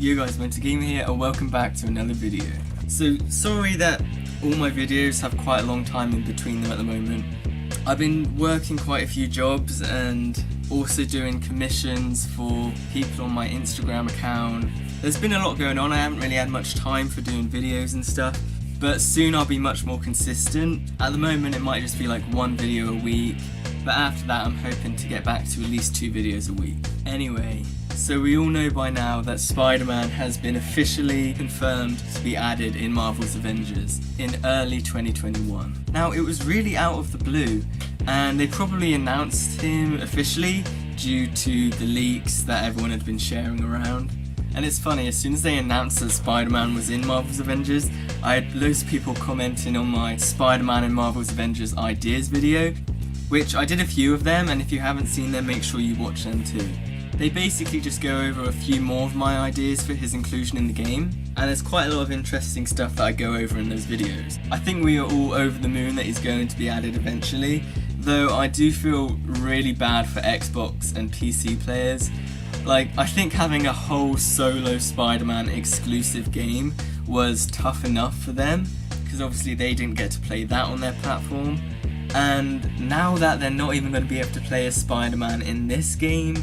Yo guys, Gamer here and welcome back to another video. So sorry that all my videos have quite a long time in between them at the moment. I've been working quite a few jobs and also doing commissions for people on my Instagram account. There's been a lot going on. I haven't really had much time for doing videos and stuff, but soon I'll be much more consistent. At the moment it might just be like one video a week, but after that I'm hoping to get back to at least 2 videos a week. Anyway, so we all know by now that Spider-Man has been officially confirmed to be added in Marvel's Avengers in early 2021. Now it was really out of the blue, and they probably announced him officially due to the leaks that everyone had been sharing around. And it's funny, as soon as they announced that Spider-Man was in Marvel's Avengers, I had loads of people commenting on my Spider-Man in Marvel's Avengers ideas video, which I did a few of them, and if you haven't seen them, make sure you watch them too. They basically just go over a few more of my ideas for his inclusion in the game, and there's quite a lot of interesting stuff that I go over in those videos. I think we are all over the moon that he's going to be added eventually, though I do feel really bad for Xbox and PC players. Like, I think having a whole solo Spider-Man exclusive game was tough enough for them, because obviously they didn't get to play that on their platform, and now that they're not even going to be able to play as Spider-Man in this game,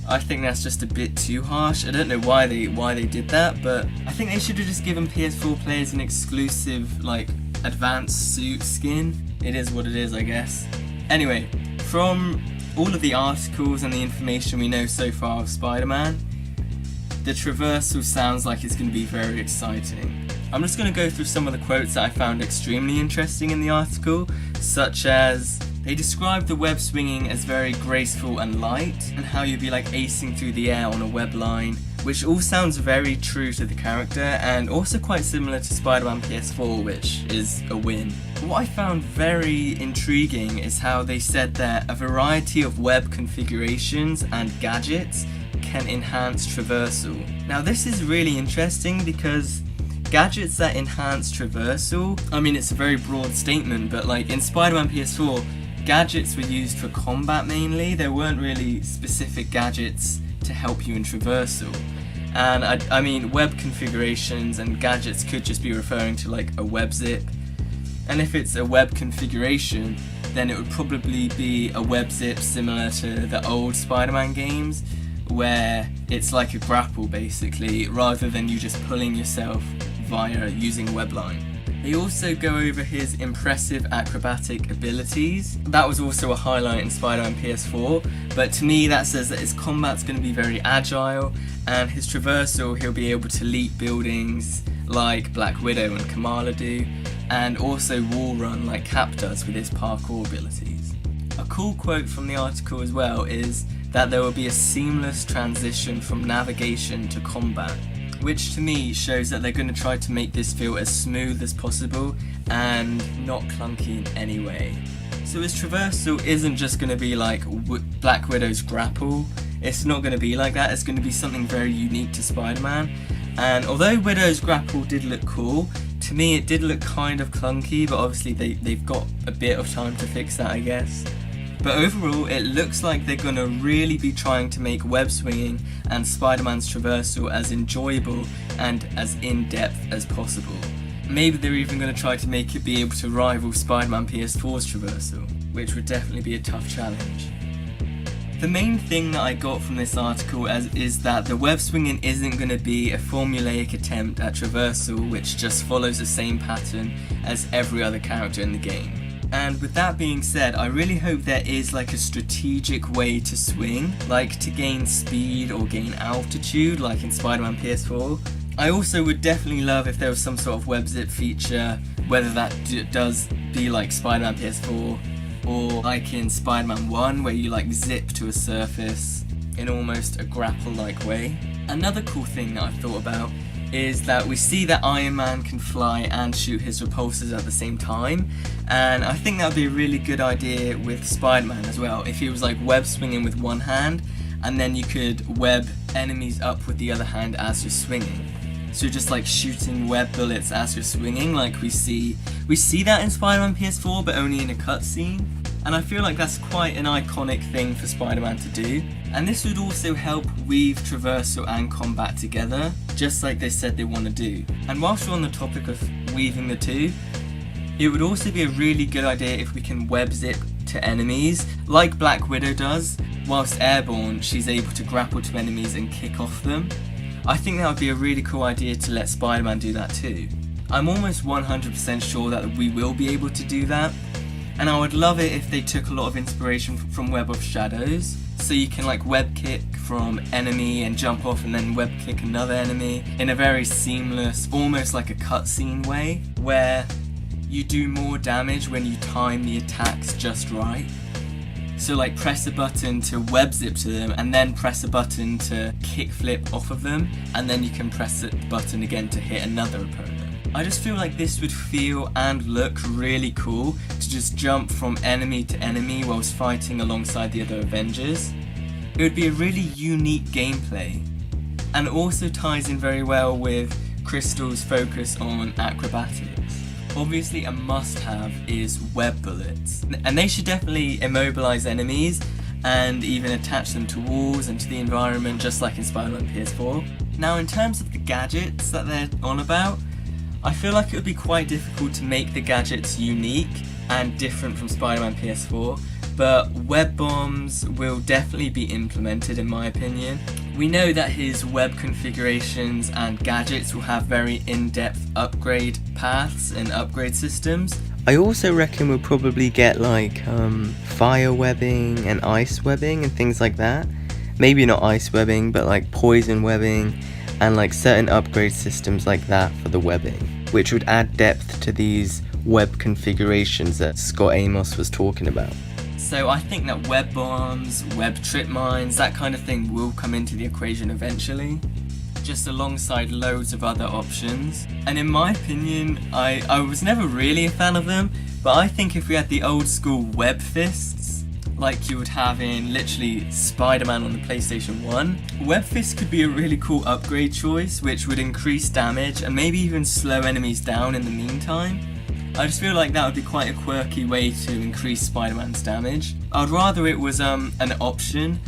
I think that's just a bit too harsh. I don't know why they did that, but I think they should have just given PS4 players an exclusive, like, advanced suit skin. It is what it is, I guess. Anyway, from all of the articles and the information we know so far of Spider-Man, the Traversal sounds like it's going to be very exciting. I'm just going to go through some of the quotes that I found extremely interesting in the article, such as, they described the web swinging as very graceful and light, and how you'd be like acing through the air on a web line, which all sounds very true to the character and also quite similar to Spider-Man PS4, which is a win. What I found very intriguing is how they said that a variety of web configurations and gadgets can enhance traversal. Now this is really interesting because gadgets that enhance traversal, I mean, it's a very broad statement, but like in Spider-Man PS4, gadgets were used for combat mainly. There weren't really specific gadgets to help you in traversal. And I mean, web configurations and gadgets could just be referring to like a web zip. And if it's a web configuration, then it would probably be a web zip similar to the old Spider-Man games, where it's like a grapple basically, rather than you just pulling yourself via using webline. They also go over his impressive acrobatic abilities. That was also a highlight in Spider-Man PS4, but to me that says that his combat's going to be very agile, and his traversal, he'll be able to leap buildings like Black Widow and Kamala do, and also wall run like Cap does with his parkour abilities. A cool quote from the article as well is that there will be a seamless transition from navigation to combat, which to me shows that they're going to try to make this feel as smooth as possible and not clunky in any way. So his traversal isn't just going to be like Black Widow's grapple. It's not going to be like that. It's going to be something very unique to Spider-Man. And although Widow's grapple did look cool, to me it did look kind of clunky, but obviously they've got a bit of time to fix that, I guess. But overall, it looks like they're going to really be trying to make web swinging and Spider-Man's traversal as enjoyable and as in-depth as possible. Maybe they're even going to try to make it be able to rival Spider-Man PS4's traversal, which would definitely be a tough challenge. The main thing that I got from this article is that the web swinging isn't going to be a formulaic attempt at traversal which just follows the same pattern as every other character in the game. And with that being said, I really hope there is like a strategic way to swing, like to gain speed or gain altitude like in Spider-Man PS4. I also would definitely love if there was some sort of web zip feature, whether that does be like Spider-Man PS4 or like in Spider-Man 1 where you like zip to a surface in almost a grapple-like way. Another cool thing that I've thought about is that we see that Iron Man can fly and shoot his repulsors at the same time, and I think that would be a really good idea with Spider-Man as well, if he was like web swinging with one hand and then you could web enemies up with the other hand as you're swinging. So you're just like shooting web bullets as you're swinging, like we see that in Spider-Man PS4 but only in a cutscene, and I feel like that's quite an iconic thing for Spider-Man to do. And this would also help weave traversal and combat together, just like they said they want to do. And whilst we're on the topic of weaving the two, it would also be a really good idea if we can web zip to enemies, like Black Widow does. Whilst airborne, she's able to grapple to enemies and kick off them. I think that would be a really cool idea to let Spider-Man do that too. I'm almost 100% sure that we will be able to do that, and I would love it if they took a lot of inspiration from Web of Shadows, so you can like web kick from enemy and jump off and then web kick another enemy in a very seamless, almost like a cutscene way, where you do more damage when you time the attacks just right. So like press a button to web zip to them and then press a button to kick flip off of them, and then you can press the button again to hit another opponent. I just feel like this would feel and look really cool to just jump from enemy to enemy whilst fighting alongside the other Avengers. It would be a really unique gameplay, and also ties in very well with Crystal's focus on acrobatics. Obviously a must-have is web bullets, and they should definitely immobilize enemies and even attach them to walls and to the environment, just like in Spider-Man PS4. Now in terms of the gadgets that they're on about, I feel like it would be quite difficult to make the gadgets unique and different from Spider-Man PS4, but web bombs will definitely be implemented in my opinion. We know that his web configurations and gadgets will have very in-depth upgrade paths and upgrade systems. I also reckon we'll probably get like fire webbing and ice webbing and things like that. Maybe not ice webbing, but like poison webbing and like certain upgrade systems like that for the webbing, which would add depth to these web configurations that Scott Amos was talking about. So I think that web bombs, web trip mines, that kind of thing will come into the equation eventually, just alongside loads of other options. And in my opinion, I was never really a fan of them, but I think if we had the old school web fists, like you would have in literally Spider-Man on the PlayStation 1, web fists could be a really cool upgrade choice, which would increase damage and maybe even slow enemies down in the meantime. I just feel like that would be quite a quirky way to increase Spider-Man's damage. I'd rather it was an option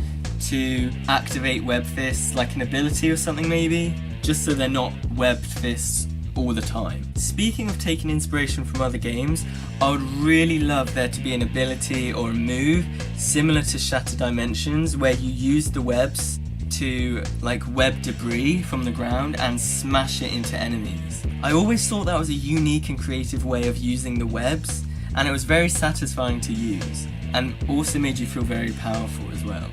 to activate web fists, like an ability or something maybe, just so they're not webbed fists all the time. Speaking of taking inspiration from other games, I would really love there to be an ability or a move similar to Shattered Dimensions, where you use the webs to like web debris from the ground and smash it into enemies. I always thought that was a unique and creative way of using the webs, and it was very satisfying to use, and also made you feel very powerful as well.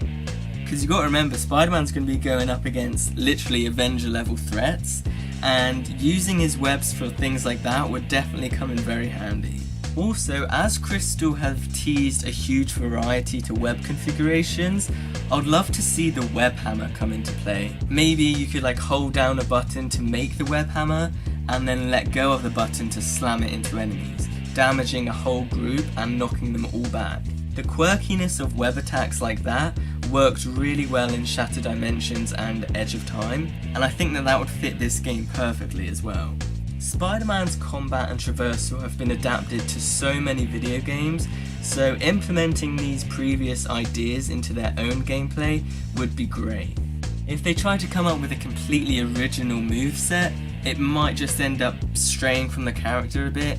Because you got to remember, Spider-Man's going to be going up against literally Avenger level threats, and using his webs for things like that would definitely come in very handy. Also, as Crystal have teased a huge variety to web configurations, I would love to see the web hammer come into play. Maybe you could like hold down a button to make the web hammer and then let go of the button to slam it into enemies, damaging a whole group and knocking them all back. The quirkiness of web attacks like that worked really well in Shattered Dimensions and Edge of Time, and I think that would fit this game perfectly as well. Spider-Man's combat and traversal have been adapted to so many video games, so implementing these previous ideas into their own gameplay would be great. If they try to come up with a completely original moveset, it might just end up straying from the character a bit,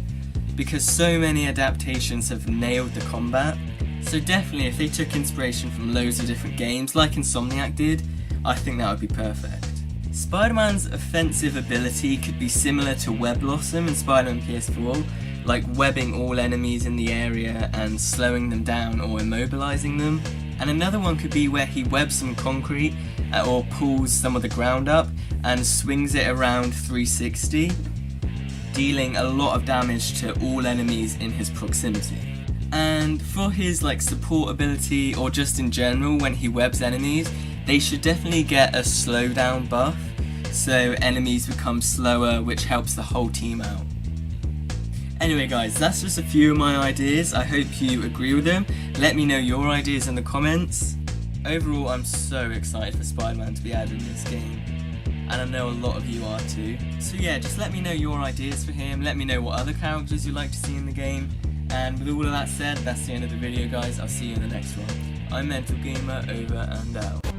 because so many adaptations have nailed the combat. So definitely if they took inspiration from loads of different games like Insomniac did, I think that would be perfect. Spider-Man's offensive ability could be similar to Web Blossom in Spider-Man PS4, like webbing all enemies in the area and slowing them down or immobilizing them. And another one could be where he webs some concrete or pulls some of the ground up and swings it around 360, dealing a lot of damage to all enemies in his proximity. And for his like support ability, or just in general when he webs enemies, they should definitely get a slowdown buff, so enemies become slower, which helps the whole team out. Anyway guys, that's just a few of my ideas. I hope you agree with them. Let me know your ideas in the comments. Overall, I'm so excited for Spider-Man to be added in this game, and I know a lot of you are too. So yeah, just let me know your ideas for him. Let me know what other characters you'd like to see in the game. And with all of that said, that's the end of the video guys. I'll see you in the next one. I'm Mental Gamer, over and out.